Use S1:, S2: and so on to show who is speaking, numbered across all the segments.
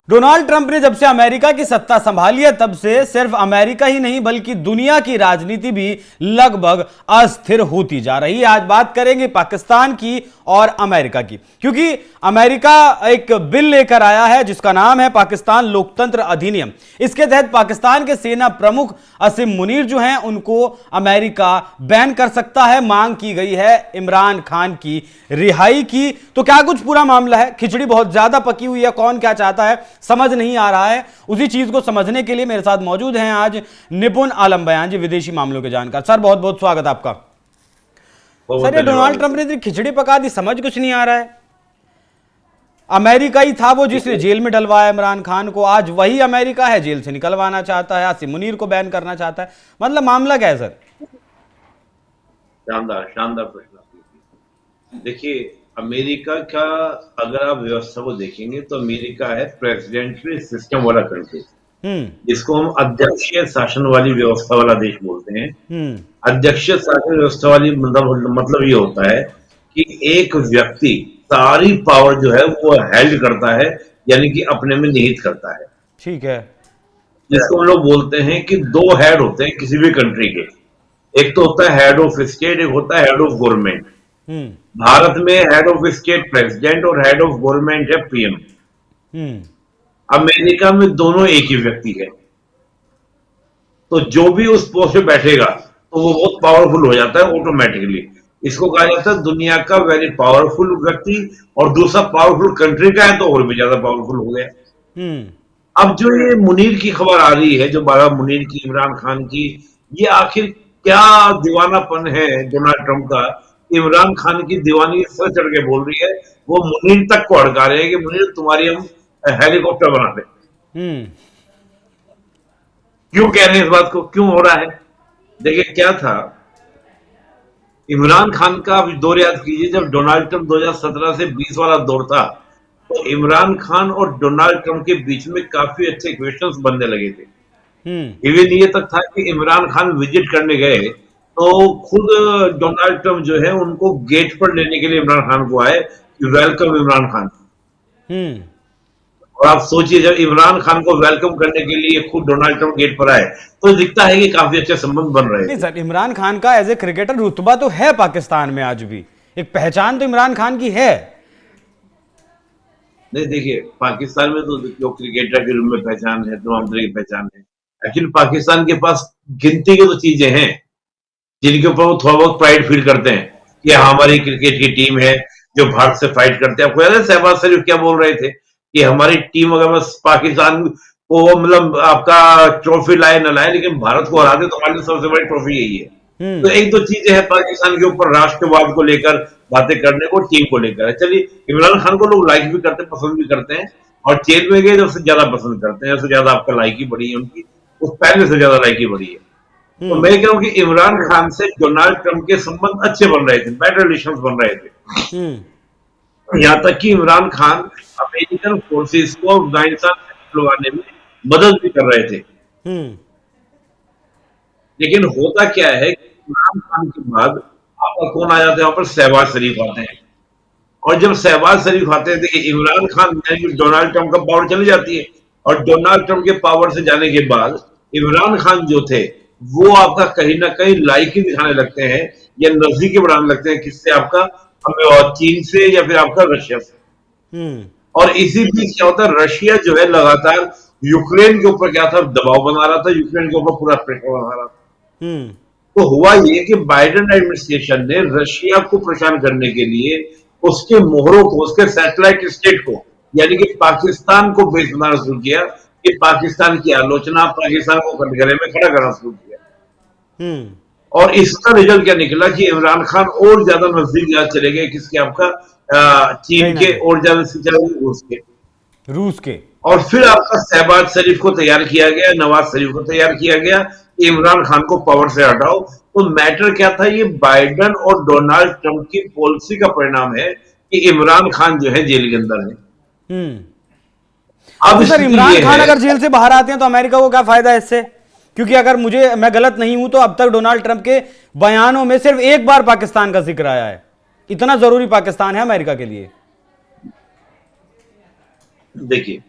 S1: Donald Trump ने जब से अमेरिका की सत्ता संभाली है तब से सिर्फ अमेरिका ही नहीं बल्कि दुनिया की राजनीति भी लगभग अस्थिर होती जा रही है। आज बात करेंगे पाकिस्तान की और अमेरिका की, क्योंकि अमेरिका एक बिल लेकर आया है जिसका नाम है पाकिस्तान लोकतंत्र अधिनियम। इसके तहत पाकिस्तान के सेना प्रमुख असीम मुनीर जो हैं उनको अमेरिका बैन कर सकता है। मांग की गई है इमरान खान की रिहाई की। तो क्या कुछ पूरा मामला है? खिचड़ी बहुत ज्यादा पकी हुई है, कौन क्या चाहता है समझ नहीं आ रहा है। उसी चीज को समझने के लिए मेरे साथ मौजूद हैं आज निपुण आलम बयान जी, विदेशी मामलों के जानकार। सर बहुत बहुत स्वागत आपका। सर ये डोनाल्ड ट्रंप ने खिचड़ी पका दी, समझ कुछ नहीं आ रहा है। अमेरिका ही था वो जिसने जेल में डलवाया इमरान खान को, आज वही अमेरिका है जेल से निकलवाना चाहता है, आसिम मुनीर को बैन करना चाहता है। मतलब मामला क्या है सर?
S2: शानदार शानदार प्रश्न। देखिए, अमेरिका का अगर आप व्यवस्था को देखेंगे तो अमेरिका है प्रेसिडेंशियल सिस्टम वाला कंट्री, जिसको हम अध्यक्षीय शासन वाली व्यवस्था वाला देश बोलते हैं। अध्यक्षीय शासन व्यवस्था वाली मतलब ये होता है कि एक व्यक्ति सारी पावर जो है वो हेल्ड करता है, यानी कि अपने में निहित करता है।
S1: ठीक है।
S2: जिसको हम लोग बोलते हैं कि दो हेड होते हैं किसी भी कंट्री के। एक तो होता है हेड ऑफ स्टेट, एक होता है हेड ऑफ गवर्नमेंट। भारत में हेड ऑफ स्टेट प्रेसिडेंट और हेड ऑफ गवर्नमेंट है पीएम। अमेरिका में दोनों एक ही व्यक्ति है, तो जो भी उस पोस्ट पे बैठेगा तो वो बहुत पावरफुल हो जाता है ऑटोमेटिकली। इसको कहा जाता है दुनिया का वेरी पावरफुल व्यक्ति, और दूसरा पावरफुल कंट्री का है तो और भी ज्यादा पावरफुल हो गया। अब जो ये मुनीर की खबर आ रही है, जो बाबा मुनीर की, इमरान खान की, ये आखिर क्या दीवानापन है डोनाल्ड ट्रंप का? इमरान खान की दीवानी सर चढ़ के बोल रही है, वो मुनीर तक को अड़का रहे हैं कि मुनीर तुम्हारी हम हेलीकॉप्टर बना दे। क्यों कह रहे हैं इस बात को, क्यों हो रहा है? देखिए क्या था, इमरान खान का आप दौर याद कीजिए, जब डोनाल्ड ट्रंप 2017 से 20 वाला दौर था तो इमरान खान और डोनाल्ड ट्रंप के बीच में काफी अच्छे क्वेश्चंस बनने लगे थे। इवन ये तक था कि इमरान खान विजिट करने गए तो खुद डोनाल्ड ट्रंप जो है उनको गेट पर लेने के लिए इमरान खान को आए कि वेलकम इमरान खान। और आप सोचिए, जब इमरान खान को वेलकम करने के लिए खुद डोनाल्ड ट्रंप गेट पर आए तो दिखता है कि काफी अच्छे संबंध बन रहे हैं।
S1: नहीं सर, इमरान खान का एज ए क्रिकेटर रुतबा तो है पाकिस्तान में, आज भी एक पहचान तो इमरान खान की है।
S2: नहीं देखिए, पाकिस्तान में तो जो क्रिकेटर के रूप में पहचान है, तमाम तरह की पहचान है। एक्चुअली पाकिस्तान के पास गिनती की तो चीजें हैं जिनके ऊपर वो थोड़ा बहुत प्राइड फील करते हैं कि हमारी क्रिकेट की टीम है जो भारत से फाइट करते हैं। आपको याद है शहबाज शरीफ क्या बोल रहे थे कि हमारी टीम अगर बस पाकिस्तान को मतलब आपका ट्रॉफी लाए न लाए, लेकिन भारत को हरा दे तो हमारे लिए सबसे बड़ी ट्रॉफी यही है। तो एक दो चीजें हैं पाकिस्तान के ऊपर, राष्ट्रवाद को लेकर बातें करने को, टीम को लेकर। चलिए, इमरान खान को लोग लाइक भी करते हैं, पसंद भी करते हैं, और जेल में गए तो उससे ज्यादा पसंद करते हैं, उससे ज्यादा आपका लाइकी बढ़ी है उनकी, उस पहले से ज्यादा लाइकी बढ़ी है। तो मैं कह रहा हूं कि इमरान खान से डोनाल्ड ट्रंप के संबंध अच्छे बन रहे थे, बेटर रिलेशंस बन रहे थे। यहां तक कि इमरान खान अमेरिकन फोर्सेस को अफगानिस्तान से निकलवाने में मदद भी कर रहे थे। लेकिन होता क्या है कि इमरान खान के बाद आपका कौन आ जाता है वहां पर? शहबाज शरीफ आते हैं। और जब शहबाज शरीफ आते हैं तो इमरान खान डोनाल्ड ट्रंप का पावर चली जाती है, और डोनाल्ड ट्रंप के पावर से जाने के बाद इमरान खान जो थे वो आपका कहीं ना कहीं लाइकी दिखाने लगते हैं या नजदीकी बढ़ाने लगते हैं, किससे? आपका चीन से या फिर आपका रशिया से। और इसी बीच क्या होता है, रशिया जो है लगातार यूक्रेन के ऊपर क्या था, दबाव बना रहा था, यूक्रेन के ऊपर पूरा प्रेशर बना रहा था। तो हुआ ये कि बाइडेन एडमिनिस्ट्रेशन ने रशिया को परेशान करने के लिए उसके मोहरों को, उसके सैटेलाइट स्टेट को, यानी कि पाकिस्तान को बेस बनाना शुरू किया, कि पाकिस्तान की आलोचना, पाकिस्तान को कटघरे में खड़ा करना शुरू किया। और इसका रिजल्ट क्या निकला कि इमरान खान और ज्यादा नजदीक चले गए किसके? आपका चीन के, और ज्यादा रूस के। और फिर आपका शहबाज शरीफ को तैयार किया गया, नवाज शरीफ को तैयार किया गया कि इमरान खान को पावर से हटाओ। तो मैटर क्या था, ये बाइडेन और डोनाल्ड ट्रंप की पॉलिसी का परिणाम है कि इमरान खान जो है जेल के अंदर है।
S1: अब सर, इमरान खान अगर जेल से बाहर आते हैं तो अमेरिका को क्या फायदा है इससे? क्योंकि अगर मैं गलत नहीं हूं तो अब तक डोनाल्ड ट्रंप के बयानों में सिर्फ एक बार पाकिस्तान का जिक्र आया है। इतना जरूरी पाकिस्तान है अमेरिका के लिए।
S2: देखिए,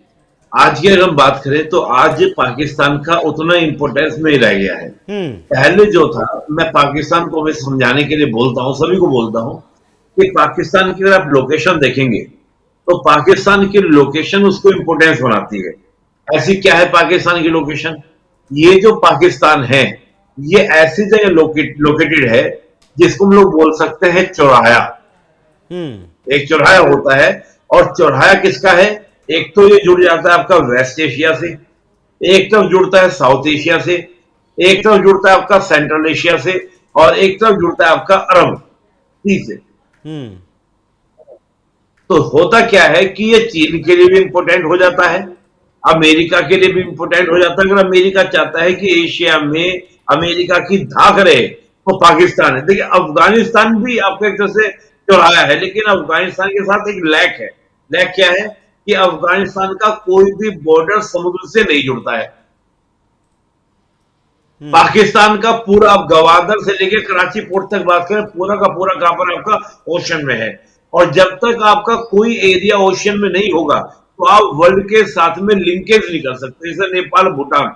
S2: आज की अगर हम बात करें तो आज पाकिस्तान का उतना इंपोर्टेंस नहीं रह गया है। पहले जो था, मैं पाकिस्तान को मैं समझाने के लिए बोलता हूं, सभी को बोलता हूं कि पाकिस्तान की अगर आप लोकेशन देखेंगे तो पाकिस्तान की लोकेशन उसको इंपोर्टेंस बनाती है। ऐसी क्या है पाकिस्तान की लोकेशन? ये जो पाकिस्तान है, ये ऐसी जगह लोकेटेड है जिसको हम लोग बोल सकते हैं चौराहा। एक चौराहा होता है, और चौराहा किसका है? एक तो ये जुड़ जाता है आपका वेस्ट एशिया से, एक तरफ जुड़ता है साउथ एशिया से, एक तरफ जुड़ता है आपका सेंट्रल एशिया से, और एक तरफ जुड़ता है आपका अरब सी से। तो होता क्या है कि ये चीन के लिए भी इंपोर्टेंट हो जाता है, अमेरिका के लिए भी इंपोर्टेंट हो जाता है। अगर अमेरिका चाहता है कि एशिया में अमेरिका की धाक रहे तो पाकिस्तान है। देखिए, अफगानिस्तान भी आपको एक तरह से चौराहा है, लेकिन अफगानिस्तान के साथ एक लैक है। लैक क्या है कि अफगानिस्तान का कोई भी बॉर्डर समुद्र से नहीं जुड़ता है। पाकिस्तान का पूरा, आप गवादर से लेकर कराची पोर्ट तक बात करें, पूरा का पूरा कहां पर आपका ओशन में है। और जब तक आपका कोई एरिया ओशन में नहीं होगा तो आप वर्ल्ड के साथ में लिंकेज नहीं कर सकते। जैसे नेपाल भूटान,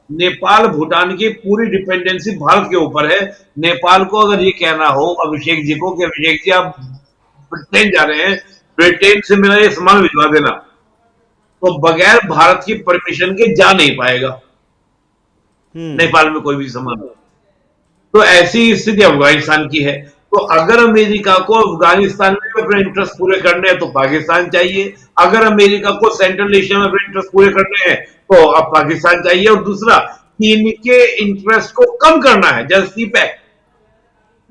S2: नेपाल भूटान की पूरी डिपेंडेंसी भारत के ऊपर है। नेपाल को अगर ये कहना हो अभिषेक जी को कि अभिषेक जी आप ब्रिटेन जा रहे हैं, ब्रिटेन से मेरा ये सामान भिजवा देना, तो बगैर भारत की परमिशन के जा नहीं पाएगा नेपाल में कोई भी सामान। तो ऐसी स्थिति अफगानिस्तान की है। तो अगर अमेरिका को अफगानिस्तान में अपने इंटरेस्ट पूरे करने हैं तो पाकिस्तान चाहिए, अगर अमेरिका को सेंट्रल एशिया में अपने इंटरेस्ट पूरे करने हैं तो अब पाकिस्तान चाहिए। और दूसरा, चीन के इंटरेस्ट को कम करना है, जैसे सीपैक।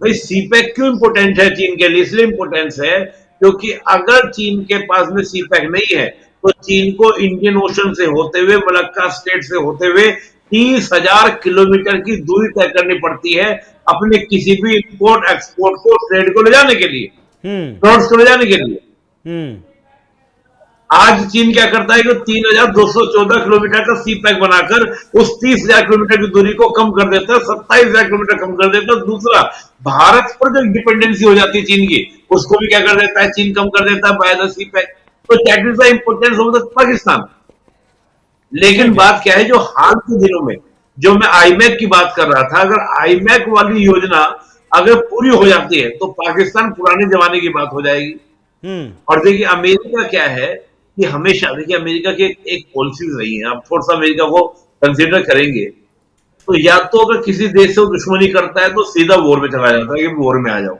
S2: भाई सीपैक क्यों इंपोर्टेंट है चीन के लिए? इसलिए इंपोर्टेंस है क्योंकि अगर चीन के पास में सीपैक नहीं है तो चीन को इंडियन ओशन से होते हुए, मलक्का स्टेट से होते हुए 30,000 किलोमीटर की दूरी तय करनी पड़ती है अपने किसी भी इंपोर्ट एक्सपोर्ट को, ट्रेड को ले जाने के लिए, प्रोडक्ट्स को ले जाने के लिए। आज चीन क्या करता है कि 3,214 किलोमीटर का सी पैक बनाकर उस 30,000 किलोमीटर की दूरी को कम कर देता है, 27,000 किलोमीटर कम कर देता है। दूसरा, भारत पर जो डिपेंडेंसी हो जाती है चीन की, उसको भी क्या कर देता है चीन, कम कर देता है बाय द सी पैक। तो that is the importance of the Pakistan. लेकिन बात क्या है, जो हाल के दिनों में जो मैं आईमैक की बात कर रहा था, अगर आईमैक वाली योजना अगर पूरी हो जाती है तो पाकिस्तान पुराने जमाने की बात हो जाएगी। और देखिए अमेरिका क्या है कि हमेशा, देखिए अमेरिका की एक पॉलिसीज रही है, आप थोड़ा सा अमेरिका को कंसीडर करेंगे तो या तो अगर किसी देश से वो दुश्मनी करता है तो सीधा वॉर में चला जाता है कि वॉर में आ जाओ।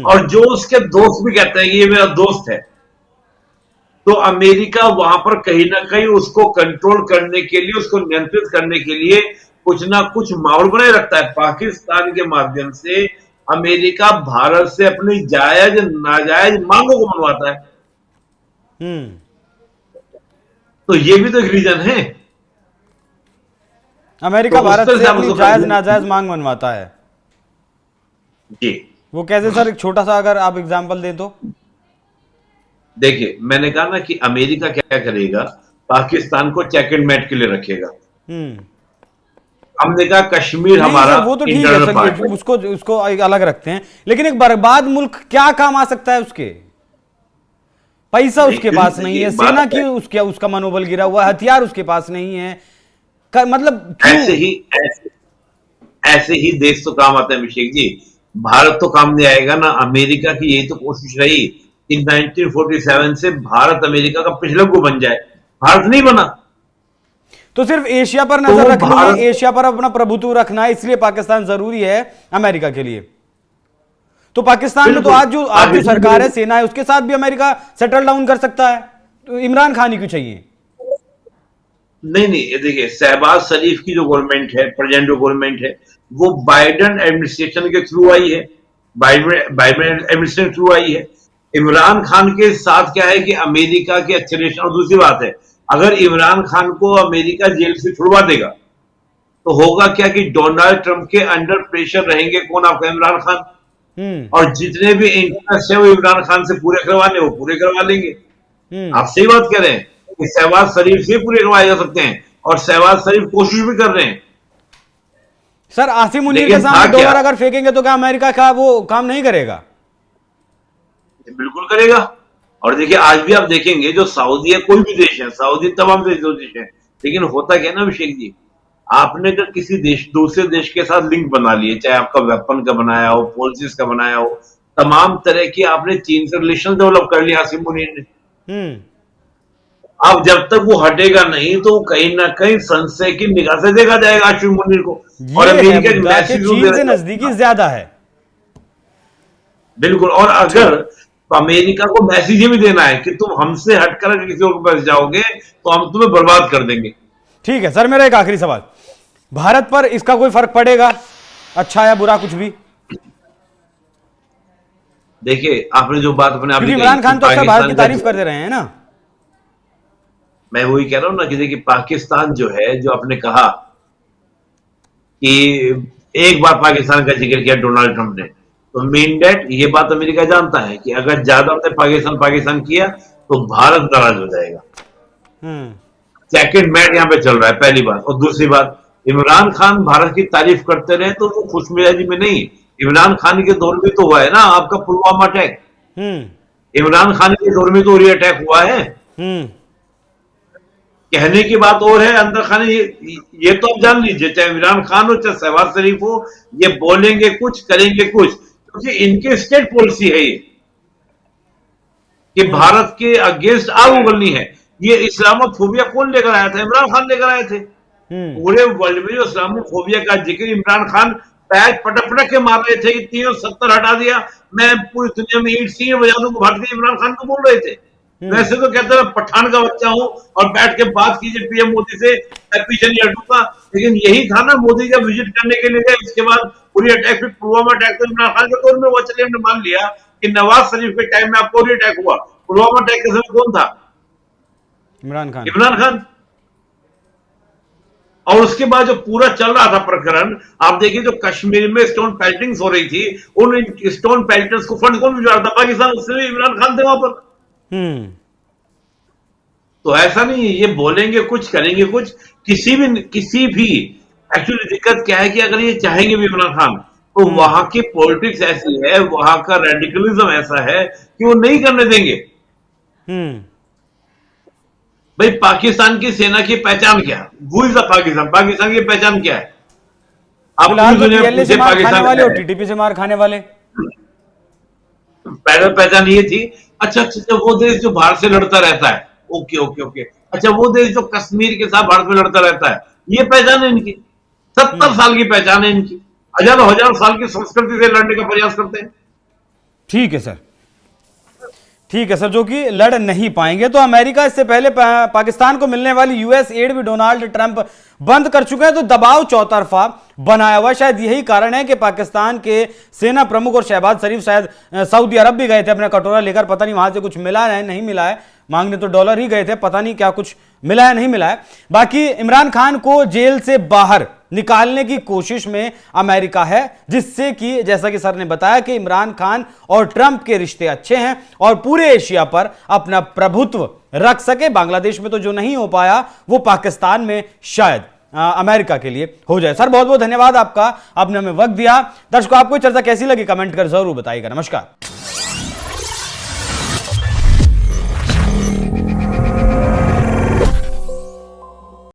S2: और जो उसके दोस्त भी कहते हैं कि ये मेरा दोस्त है, तो अमेरिका वहां पर कहीं ना कहीं उसको कंट्रोल करने के लिए, उसको नियंत्रित करने के लिए कुछ ना कुछ माहौल बनाए रखता है। पाकिस्तान के माध्यम से अमेरिका भारत से अपनी जायज नाजायज मांगों को मनवाता है। तो ये भी तो एक रीजन है।
S1: अमेरिका
S2: तो
S1: भारत से अपनी जायज नाजायज मांग मनवाता है
S2: जी।
S1: वो कैसे सर? एक छोटा सा अगर आप एग्जांपल दें तो।
S2: देखिए, मैंने कहा ना कि अमेरिका क्या करेगा, पाकिस्तान को चेक एंड मैट के लिए रखेगा। हमने कहा कश्मीर हमारा
S1: वो तो ठीक है सर, उसको अलग रखते हैं, लेकिन एक बर्बाद मुल्क क्या काम आ सकता है उसके? पैसा उसके पास नहीं है, सेना की उसका मनोबल गिरा हुआ है, हथियार उसके पास नहीं है, मतलब
S2: ऐसे ही देश तो काम आते हैं अभिषेक जी। भारत तो काम नहीं आएगा ना। अमेरिका की यही तो कोशिश रही कि 1947 से भारत अमेरिका का पिछलग्गू बन जाए, भारत नहीं बना।
S1: तो सिर्फ एशिया पर नजर रखनी है, एशिया पर अपना प्रभुत्व रखना है, इसलिए पाकिस्तान जरूरी है अमेरिका के लिए। तो पाकिस्तान में तो आज जो सरकार है, सेना है, उसके साथ भी अमेरिका सेटल डाउन कर सकता है, तो इमरान खान ही क्यों चाहिए?
S2: नहीं, देखिए शहबाज शरीफ की जो गवर्नमेंट है, प्रेजेंट जो गवर्नमेंट है, वो बाइडेन एडमिनिस्ट्रेशन के थ्रू आई है, बाइडेन एडमिनिस्ट्रेशन थ्रू आई है। इमरान खान के साथ क्या है कि अमेरिका के अच्छे रिलेशन। और दूसरी बात है, अगर इमरान खान को अमेरिका जेल से छुड़वा देगा तो होगा क्या कि डोनाल्ड ट्रंप के अंडर प्रेशर रहेंगे कौन? आपका इमरान खान। और जितने भी इंटरेस्ट है वो इमरान खान से पूरे करवाने, वो पूरे करवा लेंगे। आप सही बात कह रहे हैं कि शहबाज शरीफ से पूरे करवाए जा सकते हैं, और शहबाज शरीफ कोशिश भी कर रहे हैं।
S1: सर आसिम मुनीर के सामने डॉलर अगर फेंकेंगे तो क्या अमेरिका का वो काम नहीं करेगा?
S2: बिल्कुल करेगा। और देखिए आज भी आप देखेंगे जो सऊदी है, कोई भी देश है, सऊदी तमाम देश है, लेकिन होता क्या है ना अभिषेक जी, आपने अगर किसी देश दूसरे देश के साथ लिंक बना लिए, चाहे आपका वेपन का बनाया हो, पॉलिसीज का बनाया हो, तमाम तरह की आपने चीन से रिलेशन डेवलप कर लिया आसिम मुनीर ने। अब जब तक वो हटेगा नहीं तो कहीं ना कहीं संशय की निगाह से देखा जाएगा आसिम मुनीर को। और
S1: ये है
S2: अमेरिका
S1: मुद्दा कि चीन से नजदीकी ज्यादा है।
S2: बिल्कुल, और अगर अमेरिका को मैसेज भी देना है कि तुम हमसे हटकर अगर किसी और के पास जाओगे तो हम तुम्हें बर्बाद कर देंगे।
S1: ठीक है सर, मेरा एक आखिरी सवाल, भारत पर इसका कोई फर्क पड़ेगा, अच्छा या बुरा कुछ भी?
S2: देखिए आपने जो बात अपने आप,
S1: इमरान खान तो अच्छा भारत की तारीफ करते रहे हैं ना।
S2: मैं वही कह रहा हूं ना कि देखिए पाकिस्तान जो है, जो आपने कहा कि एक बार पाकिस्तान का जिक्र किया डोनाल्ड ट्रंप ने, तो मीन डेट ये बात अमेरिका जानता है कि अगर ज्यादा हमने पाकिस्तान पाकिस्तान किया तो भारत नाराज हो जाएगा। सेकंड मैच यहाँ पे चल रहा है, पहली बात। और दूसरी बात, इमरान खान भारत की तारीफ करते रहे तो वो खुशमिजाजी में नहीं, इमरान खान के दौर में तो हुआ है ना आपका पुलवामा अटैक, इमरान खान के दौर में तो उरी अटैक हुआ है। कहने की बात और है, अंदर खाने ये तो आप जान लीजिए, चाहे इमरान खान हो चाहे शहबाज शरीफ हो, ये बोलेंगे कुछ करेंगे कुछ, क्योंकि इनके स्टेट पॉलिसी है ये कि भारत के अगेंस्ट आग उगलनी है। ये इस्लामोफोबिया कौन लेकर आया था? इमरान खान लेकर आए थे। पूरे वर्ल्ड में जो इस्लामोफोबिया का जिक्र इमरान खान पैर पटक पटक के मार रहे थे, 370 हटा दिया, मैं पूरी दुनिया में ईट सीट बजा दूंगा, भारत के इमरान खान को बोल रहे थे। वैसे तो कहते हैं पठान का बच्चा हूं और बैठ के बात कीजिए पीएम मोदी से, मैं पीछे नहीं हटूंगा, लेकिन यही था ना, मोदी जब विजिट करने के लिए गए उसके बाद पूरी अटैक, फिर पुलवामा अटैक, तो इमरान खान के दौर में हुआ। चलिए हमने मान लिया कि नवाज शरीफ के टाइम में आपको अटैक हुआ, पुलवामा अटैक के समय कौन था? इमरान खान। और उसके बाद जो पूरा चल रहा था प्रकरण, आप देखिए जो कश्मीर में स्टोन पेल्टिंग्स हो रही थी, उन स्टोन पेल्टर्स को फंड कौन भिजवा रहा था? पाकिस्तान, उससे इमरान खान थे वहां पर। तो ऐसा नहीं है, ये बोलेंगे कुछ करेंगे कुछ, किसी भी एक्चुअली दिक्कत क्या है कि अगर ये चाहेंगे भी इमरान खान, तो वहां की पॉलिटिक्स ऐसी है, वहां का रेडिकलिज्म ऐसा है कि वो नहीं करने देंगे। भाई पाकिस्तान की सेना की पहचान क्या है? Who is the Pakistan? Pakistan की पहचान क्या है? आप
S1: से मार खाने वाले और टीटीपी से मार खाने वाले,
S2: पहले पहचान ये थी। अच्छा, वो देश जो भारत से लड़ता रहता है, ओके। अच्छा, वो देश जो कश्मीर के साथ भारत में लड़ता रहता है, ये पहचान है इनकी, 70 साल की पहचान है इनकी, हजार साल की संस्कृति से लड़ने का प्रयास करते हैं।
S1: ठीक है सर, जो कि लड़ नहीं पाएंगे। तो अमेरिका इससे पहले पाकिस्तान को मिलने वाली यूएस एड भी डोनाल्ड ट्रंप बंद कर चुके हैं, तो दबाव चौतरफा बनाया हुआ। शायद यही कारण है कि पाकिस्तान के सेना प्रमुख और शहबाज शरीफ शायद सऊदी अरब भी गए थे अपना कटोरा लेकर, पता नहीं वहां से कुछ मिला है नहीं मिला है, मांगने तो डॉलर ही गए थे, पता नहीं क्या कुछ मिला है नहीं मिला है। बाकी इमरान खान को जेल से बाहर निकालने की कोशिश में अमेरिका है, जिससे कि जैसा कि सर ने बताया कि इमरान खान और ट्रंप के रिश्ते अच्छे हैं और पूरे एशिया पर अपना प्रभुत्व रख सके। बांग्लादेश में तो जो नहीं हो पाया वो पाकिस्तान में शायद अमेरिका के लिए हो जाए। सर बहुत बहुत धन्यवाद आपका, आपने हमें वक्त दिया। दर्शकों आपको चर्चा कैसी लगी कमेंट कर जरूर बताइएगा। नमस्कार।